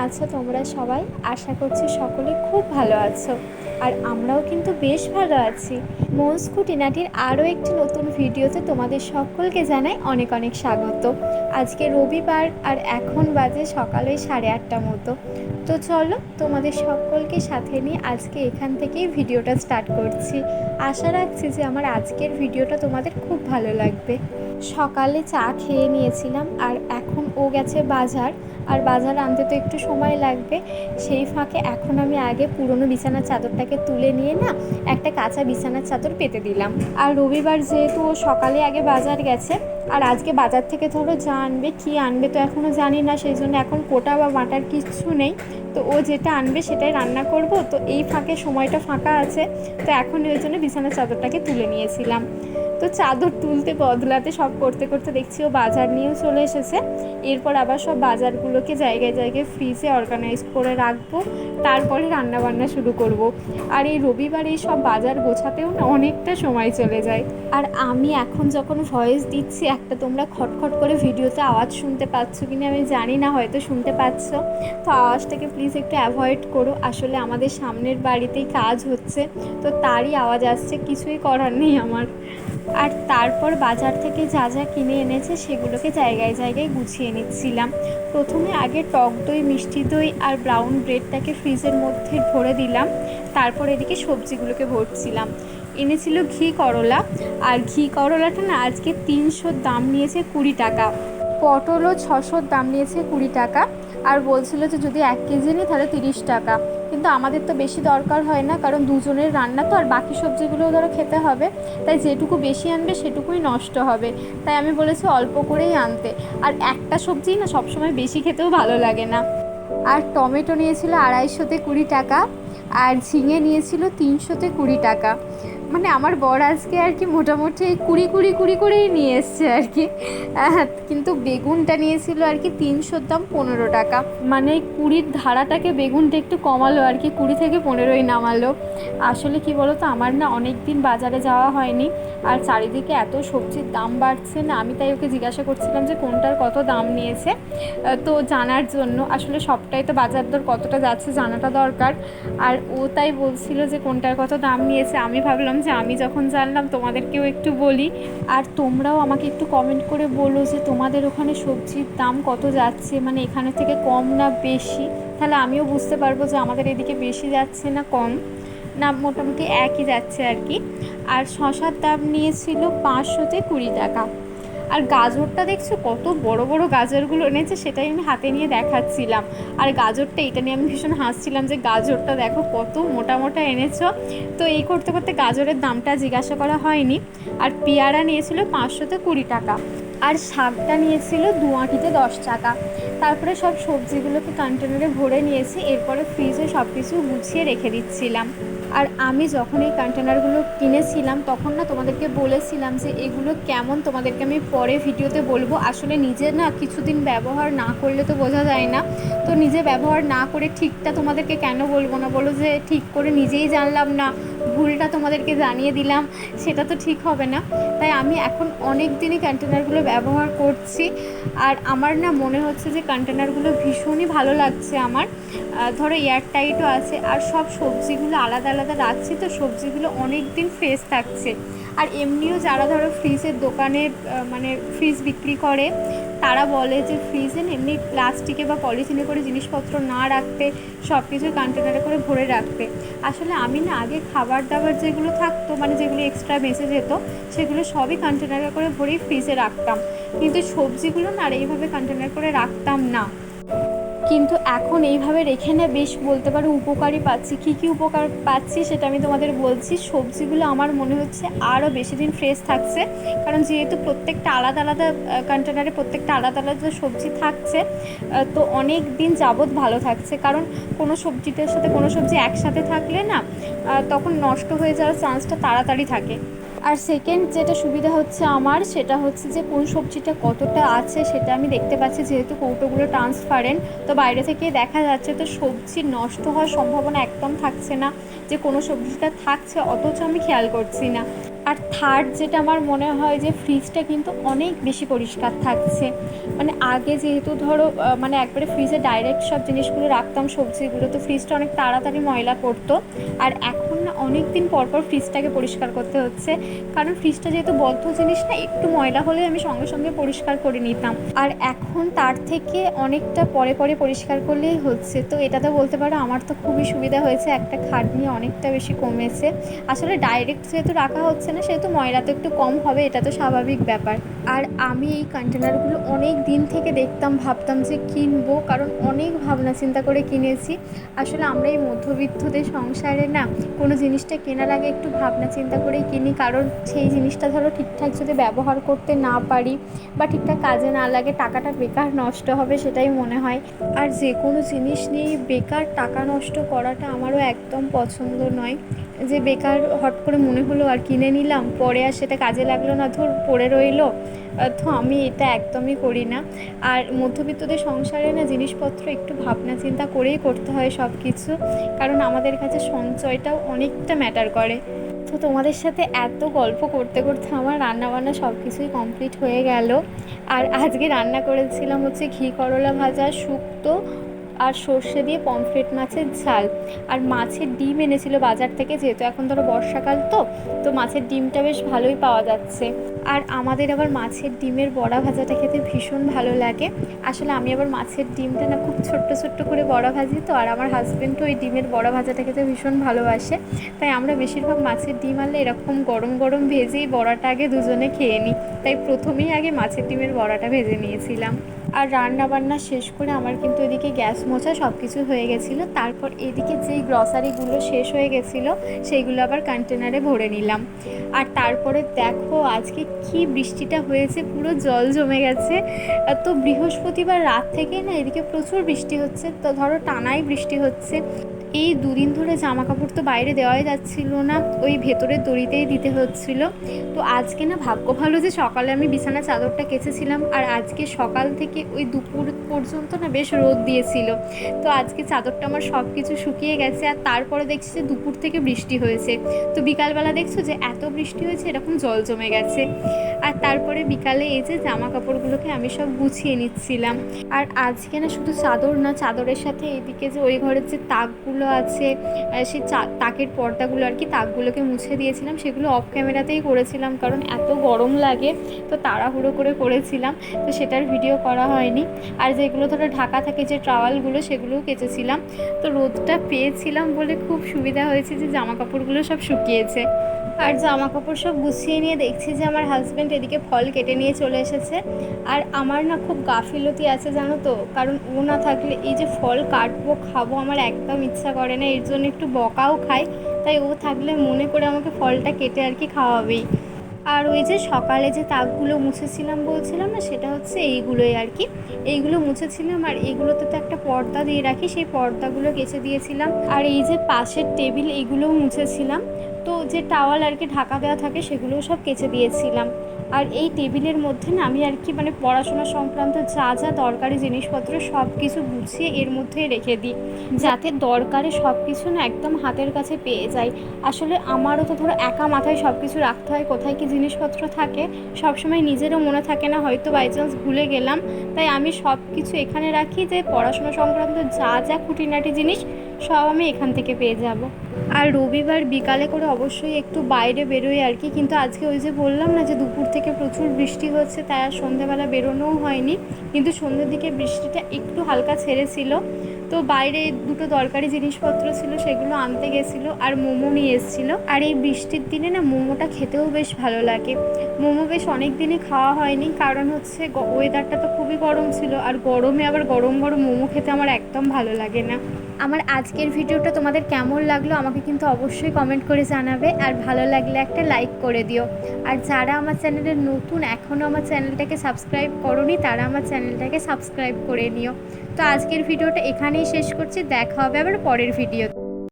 আছো তোমরা সবাই? আশা করছি সকলে খুব ভালো আছো। আর আমরাও কিন্তু বেশ ভালো আছি। মৌস খুঁটিনাটির আরও একটি নতুন ভিডিওতে তোমাদের সকলকে জানাই অনেক অনেক স্বাগত। আজকে রবিবার আর এখন বাজে সকালে 8:30 মতো। তো চলো তোমাদের সকলকে সাথে নিয়ে আজকে এখান থেকেই ভিডিওটা স্টার্ট করছি। আশা রাখছি যে আমার আজকের ভিডিওটা তোমাদের খুব ভালো লাগবে। সকালে চা খেয়ে নিয়েছিলাম আর এখন ও গেছে বাজার, আর বাজার আনতে তো একটু সময় লাগবে। সেই ফাঁকে এখন আমি আগে পুরনো বিছানার চাদরটাকে তুলে নিয়ে না একটা কাঁচা বিছানার চাদর পেতে দিলাম। আর রবিবার যেহেতু ও সকালে আগে বাজার গেছে, আর আজকে বাজার থেকে ধরো যা আনবে কী আনবে তো এখনও জানি না, সেই জন্য এখন কোটা বা বাটার কিচ্ছু নেই। তো ও যেটা আনবে সেটাই রান্না করব, তো এই ফাঁকে সময়টা ফাঁকা আছে, তো এখন ওই জন্য বিছানার চাদরটাকে তুলে নিয়েছিলাম। তো চাদর তুলতে বদলাতে সব করতে করতে দেখছি ও বাজার নিয়েও চলে এসেছে। এরপর আবার সব বাজারগুলোকে জায়গায় জায়গায় ফ্রিজে অর্গানাইজ করে রাখবো, তারপরে রান্নাবান্না শুরু করব। আর এই রবিবার এই সব বাজার গোছাতেও না অনেকটা সময় চলে যায়। আর আমি এখন যখন ভয়েস দিচ্ছি একটা তোমরা খটখট করে ভিডিওতে আওয়াজ শুনতে পাচ্ছ কিনা আমি জানি না, হয়তো শুনতে পাচ্ছ। তো আওয়াজটাকে প্লিজ একটু অ্যাভয়েড করো, আসলে আমাদের সামনের বাড়িতেই কাজ হচ্ছে, তো তারই আওয়াজ আসছে, কিছুই করার নেই আমার। আর তারপর বাজার থেকে যা যা কিনে এনেছে সেগুলোকে জায়গায় জায়গায় গুছিয়ে নিচ্ছিলাম। প্রথমে আগে টক দই, মিষ্টি দই আর ব্রাউন ব্রেডটাকে ফ্রিজের মধ্যে ভরে দিলাম, তারপর এদিকে সবজিগুলোকে ভরছিলাম। এনেছিল ঘি করলা, আর ঘি করলাটা না আজকে 300 দাম নিয়েছে 20 টাকা। পটলও 600 দাম নিয়েছে 20 টাকা। আর বলছিল যে যদি 1 কেজি নিই তাহলে 30 টাকা। কিন্তু আমাদের তো বেশি দরকার হয় না, কারণ দুজনের রান্না তো, আর বাকি সবজিগুলোও ধরো খেতে হবে, তাই যেটুকু বেশি আনবে সেটুকুই নষ্ট হবে। তাই আমি বলেছি অল্প করেই আনতে। আর একটা সবজিই না সবসময় বেশি খেতেও ভালো লাগে না। আর টমেটো নিয়েছিল 250-তে 20 টাকা, আর ঝিঙে নিয়েছিল 300-তে 20 টাকা। মানে আমার বর আজকে আর কি মোটামুটি 20 করেই নিয়ে এসছে আর কি। কিন্তু বেগুনটা নিয়েছিল আর কি 300 দাম 15 টাকা, মানে 20 ধারাটাকে বেগুনটা একটু কমালো আর কি, 20 থেকে 15ই নামালো। আসলে কি বলো তো, আমার না অনেক দিন বাজারে যাওয়া হয়নি, আর চারিদিকে এত সবজির দাম বাড়ছে না, আমি তাই ওকে জিজ্ঞাসা করছিলাম যে কোনটার কত দাম নিয়েছে, তো জানার জন্য। আসলে সবটাই তো বাজার দর কতটা যাচ্ছে জানাটা দরকার, আর ও তাই বলছিল যে কোনটার কত দাম নিয়েছে। আমি ভাবলাম যে আমি যখন জানলাম তোমাদেরকেও একটু বলি, আর তোমরাও আমাকে একটু কমেন্ট করে বলো যে তোমাদের ওখানে সবজির দাম কত যাচ্ছে, মানে এখানে থেকে কম না বেশি, তাহলে আমিও বুঝতে পারবো যে আমাদের এদিকে বেশি যাচ্ছে না কম, না মোটামুটি একই যাচ্ছে আর কি। আর শশার দাম নিয়েছিল 500-তে 20 টাকা। আর গাজরটা দেখছো কত বড় বড় গাজরগুলো এনেছে, সেটাই আমি হাতে নিয়ে দেখাচ্ছিলাম। আর গাজরটা এটা নিয়ে আমি ভীষণ হাসছিলাম যে গাজরটা দেখো কত মোটা মোটা এনেছো। তো এই করতে করতে গাজরের দামটা জিজ্ঞাসা করা হয়নি। আর পেয়ারা নিয়েছিল 500-তে 20 টাকা। আর শাকটা নিয়েছিল 2 আঁটিতে 10 টাকা। তারপরে সব সবজিগুলোকে কন্টেনারে ভরে নিয়েছি, এরপরে ফ্রিজে সব কিছু গুছিয়ে রেখে দিচ্ছিলাম। আর আমি যখন এই কন্টেনারগুলো কিনেছিলাম তখন না তোমাদেরকে বলেছিলাম যে এগুলো কেমন তোমাদেরকে আমি পরে ভিডিওতে বলবো। আসলে নিজে না কিছুদিন ব্যবহার না করলে তো বোঝা যায় না, তো নিজে ব্যবহার না করে ঠিকটা তোমাদেরকে কেন বলবো না বলো, যে ঠিক করে নিজেই জানলাম না, ভুলটা তোমাদেরকে জানিয়ে দিলাম, সেটা তো ঠিক হবে না। তাই আমি এখন অনেক দিনই কন্টেনারগুলো ব্যবহার করছি, আর আমার না মনে হচ্ছে যে কন্টেনারগুলো ভীষণই ভালো লাগছে আমার। ধরো এয়ারটাইটও আছে, আর সব সবজিগুলো আলাদা আলাদা রাখছি, তো সবজিগুলো অনেক দিন ফ্রেশ থাকছে। আর এমনিও যারা ধরো ফ্রিজের দোকানে মানে ফ্রিজ বিক্রি করে, তারা বলে যে ফ্রিজে এমনি প্লাস্টিকে বা পলিথিনে করে জিনিসপত্র না রাখতে, সব কিছু কন্টেনারে করে ভরে রাখতে। আসলে আমি না আগে খাবার দাবার যেগুলো থাকতো, মানে যেগুলো এক্সট্রা বেঁচে যেত, সেগুলো সবই কন্টেনারে করে ভরেই ফ্রিজে রাখতাম, কিন্তু সবজিগুলো না আর এইভাবে কন্টেনার করে রাখতাম না। কিন্তু এখন এইভাবে রেখে না বেশ বলতে পারো উপকারই পাচ্ছি। কী উপকার পাচ্ছি সেটা আমি তোমাদের বলছি। সবজিগুলো আমার মনে হচ্ছে আরও বেশি দিন ফ্রেশ থাকছে, কারণ যেহেতু প্রত্যেকটা আলাদা আলাদা কন্টেনারে প্রত্যেকটা আলাদা আলাদা সবজি থাকছে, তো অনেক দিন যাবৎ ভালো থাকছে। কারণ কোনো সবজিটার সাথে কোনো সবজি একসাথে থাকলে না তখন নষ্ট হয়ে যাওয়ার চান্সটা তাড়াতাড়ি থাকে। আর সেকেন্ড যেটা সুবিধা হচ্ছে আমার, সেটা হচ্ছে যে কোন সবজিটা কতটা আছে সেটা আমি দেখতে পাচ্ছি, যেহেতু কৌটোগুলো ট্রান্সপারেন্ট, তো বাইরে থেকে দেখা যাচ্ছে, তো সবজি নষ্ট হওয়ার সম্ভাবনা একদম থাকছে না, যে কোনো সবজিটা থাকছে অথচ আমি খেয়াল করছি না। আর থার্ড যেটা আমার মনে হয় যে ফ্রিজটা কিন্তু অনেক বেশি পরিষ্কার থাকছে। মানে আগে যেহেতু ধরো মানে একবারে ফ্রিজে ডাইরেক্ট সব জিনিসগুলো রাখতাম, সবজিগুলো, তো ফ্রিজটা অনেক তাড়াতাড়ি ময়লা করতো। আর এখন না অনেক দিন পর পর ফ্রিজটাকে পরিষ্কার করতে হচ্ছে, কারণ ফ্রিজটা যেহেতু বদ্ধ জিনিস না, একটু ময়লা হলে আমি সঙ্গে সঙ্গে পরিষ্কার করে নিতাম। আর এখন তার থেকে অনেকটা পরে পরে পরিষ্কার করলেই হচ্ছে। তো এটাতে বলতে পারো আমার তো খুবই সুবিধা হয়েছে, একটা খাটনি অনেকটা বেশি কমেছে। আসলে ডাইরেক্ট যেহেতু রাখা হচ্ছে না, সেহেতু ময়লা তো একটু কম হবে, এটা তো স্বাভাবিক ব্যাপার। আর আমি এই কন্টেনারগুলো অনেক দিন থেকে দেখতাম, ভাবতাম যে কিনবো, কারণ অনেক ভাবনা চিন্তা করে কিনেছি। আসলে আমরা এই মধ্যবিত্তদের সংসারে না কোনো জিনিসটা কেনার আগে একটু ভাবনা চিন্তা করেই কিনি, কারণ সেই জিনিসটা ধরো ঠিকঠাক যদি ব্যবহার করতে না পারি বা ঠিকঠাক কাজে না লাগে, টাকাটা বেকার নষ্ট হবে, সেটাই মনে হয়। আর যে কোনো জিনিস নিয়ে বেকার টাকা নষ্ট করাটা আমারও একদম পছন্দ নয়। যে বেকার হট করে মনে হলো আর কিনে নিলাম, পরে আর সেটা কাজে লাগলো না, ধর পড়ে রইলো। তো আমি এটা একদমই করি না। আর মধ্যবিত্তদের সংসারে না জিনিসপত্র একটু ভাবনা চিন্তা করেই করতে হয় সব কিছু, কারণ আমাদের কাছে সঞ্চয়টাও অনেকটা ম্যাটার করে। তো তোমাদের সাথে এত গল্প করতে করতে আমার রান্নাবান্না সব কিছুই কমপ্লিট হয়ে গেল। আর আজকে রান্না করেছিলাম হচ্ছে ঘি করলা ভাজা, শুক্তো, আর সর্ষে দিয়ে পমফ্রেট মাছের ঝাল। আর মাছের ডিম এনেছিল বাজার থেকে, যেহেতু এখন ধরো বর্ষাকাল, তো মাছের ডিমটা বেশ ভালোই পাওয়া যাচ্ছে। আর আমাদের আবার মাছের ডিমের বড়া ভাজাটা খেতে ভীষণ ভালো লাগে। আসলে আমি আবার মাছের ডিমটা না খুব ছোট্ট ছোট্ট করে বড়া ভাজি, তো আর আমার হাজব্যান্ডও ওই ডিমের বড়া ভাজাটা খেতে ভীষণ ভালোবাসে। তাই আমরা বেশিরভাগ মাছের ডিম আনলে এরকম গরম গরম ভেজেই বড়াটা আগে দুজনে খেয়ে নিই। তাই প্রথমেই আগে মাছের ডিমের বড়াটা ভেজে নিয়েছিলাম। আর রান্না বান্না শেষ করে আমার কিন্তু এদিকে গ্যাস মোছা সব কিছু হয়ে গেছিলো। তারপর এদিকে যেই গ্রসারিগুলো শেষ হয়ে গেছিলো সেইগুলো আবার কন্টেনারে ভরে নিলাম। আর তারপরে দেখো আজকে কি বৃষ্টিটা হয়েছে, পুরো জল জমে গেছে। তো বৃহস্পতিবার রাত থেকে না এদিকে প্রচুর বৃষ্টি হচ্ছে, তো ধরো টানাই বৃষ্টি হচ্ছে। এই দুদিন ধরে জামা কাপড় তো বাইরে দেওয়াই যাচ্ছিল না, ওই ভেতরের দড়িতেই দিতে হচ্ছিল। তো আজকে না ভাগ্য ভালো যে সকালে আমি বিছানা চাদরটা কেচেছিলাম, আর আজকে সকাল থেকে ওই দুপুর পর্যন্ত না বেশ রোদ দিয়েছিল। তো আজকে চাদরটা আমার সব কিছু শুকিয়ে গেছে। আর তারপরে দেখছি যে দুপুর থেকে বৃষ্টি হয়েছে, তো বিকালবেলা দেখছো যে এত বৃষ্টি হয়েছে, এরকম জল জমে গেছে। আর তারপরে বিকালে এই যে জামা কাপড়গুলোকে আমি সব গুছিয়ে নিচ্ছিলাম। আর আজকে না শুধু চাদর না, চাদরের সাথে এদিকে যে ওই ঘরের যে তাকগুলো আছে, সেই তাকের পর্দাগুলো আর কি, তাকগুলোকে মুছে দিয়েছিলাম। সেগুলো অফ ক্যামেরাতেই করেছিলাম, কারণ এত গরম লাগে, তো তাড়াহুড়ো করে করেছিলাম, তো সেটার ভিডিও করা হয়নি। আর যেগুলো ধরো ঢাকা থাকে যে ট্রাওয়ালগুলো, সেগুলোও কেচেছিলাম। তো রোদটা পেয়েছিলাম বলে খুব সুবিধা হয়েছে যে জামা কাপড়গুলো সব শুকিয়েছে। আর জামা কাপড় সব গুছিয়ে নিয়ে দেখছি যে আমার হাজব্যান্ড এদিকে ফল কেটে নিয়ে চলে এসেছে। আর আমার না খুব গাফিলতি আছে জানো তো, কারণ ও না থাকলে এই যে ফল কাটবো খাবো আমার একদম ইচ্ছা করে না, এর জন্য একটু বকাও খাই। তাই ও থাকলে মনে করে আমাকে ফলটা কেটে আর কি খাওয়াবেই। আর ওই যে সকালে যে তাকগুলো মুছেছিলাম বলছিলাম না, সেটা হচ্ছে এইগুলোই আর কি। এইগুলো মুছেছিলাম, আর এইগুলোতে তো একটা পর্দা দিয়ে রাখি, সেই পর্দাগুলো কেচে দিয়েছিলাম। আর এই যে পাশের টেবিল, এইগুলোও মুছেছিলাম। তো যে টাওয়াল আর কি ঢাকা দেওয়া থাকে, সেগুলোও সব কেচে দিয়েছিলাম। আর এই টেবিলের মধ্যে না আমি আর কি মানে পড়াশোনা সংক্রান্ত যা যা দরকারি জিনিসপত্র সব কিছু গুছিয়ে এর মধ্যেই রেখে দিই, যাতে দরকারে সব কিছু না একদম হাতের কাছে পেয়ে যাই। আসলে আমারও তো ধরো একা মাথায় সব কিছু রাখতে হয়, কোথায় কি জিনিসপত্র থাকে সবসময় নিজেরও মনে থাকে না, হয়তো বাই চান্স ভুলে গেলাম। তাই আমি সব কিছু এখানে রাখি, যে পড়াশোনা সংক্রান্ত যা যা খুঁটিনাটি জিনিস সব আমি এখান থেকে পেয়ে যাব। আর রবিবার বিকালে করে অবশ্যই একটু বাইরে বেরোই আর কি, কিন্তু আজকে ওই যে বললাম না যে দুপুর থেকে প্রচুর বৃষ্টি হচ্ছে, তাই আর সন্ধ্যেবেলা বেরোনোও হয়নি। কিন্তু সন্ধ্যের দিকে বৃষ্টিটা একটু হালকা ছেড়েছিল, তো বাইরে দুটো দরকারি জিনিসপত্র ছিল, সেগুলো আনতে গেছিলো। আর মোমো নিয়ে এসেছিলো। আর এই বৃষ্টির দিনে না মোমোটা খেতেও বেশ ভালো লাগে। মোমো বেশ অনেক দিনই খাওয়া হয়নি, কারণ হচ্ছে ওয়েদারটা তো খুবই গরম ছিল, আর গরমে আবার গরম গরম মোমো খেতে আমার একদম ভালো লাগে না। আমার আজকের ভিডিওটা তোমাদের কেমন লাগলো আমাকে কিন্তু অবশ্যই কমেন্ট করে জানাবে, আর ভালো লাগলে একটা লাইক করে দিও। আর যারা আমার চ্যানেলে নতুন, এখনও আমার চ্যানেলটাকে সাবস্ক্রাইব করোনি, তারা আমার চ্যানেলটাকে সাবস্ক্রাইব করে নিও। তো আজকের ভিডিওটা এখানেই শেষ করছি, দেখা হবে আবার পরের ভিডিও।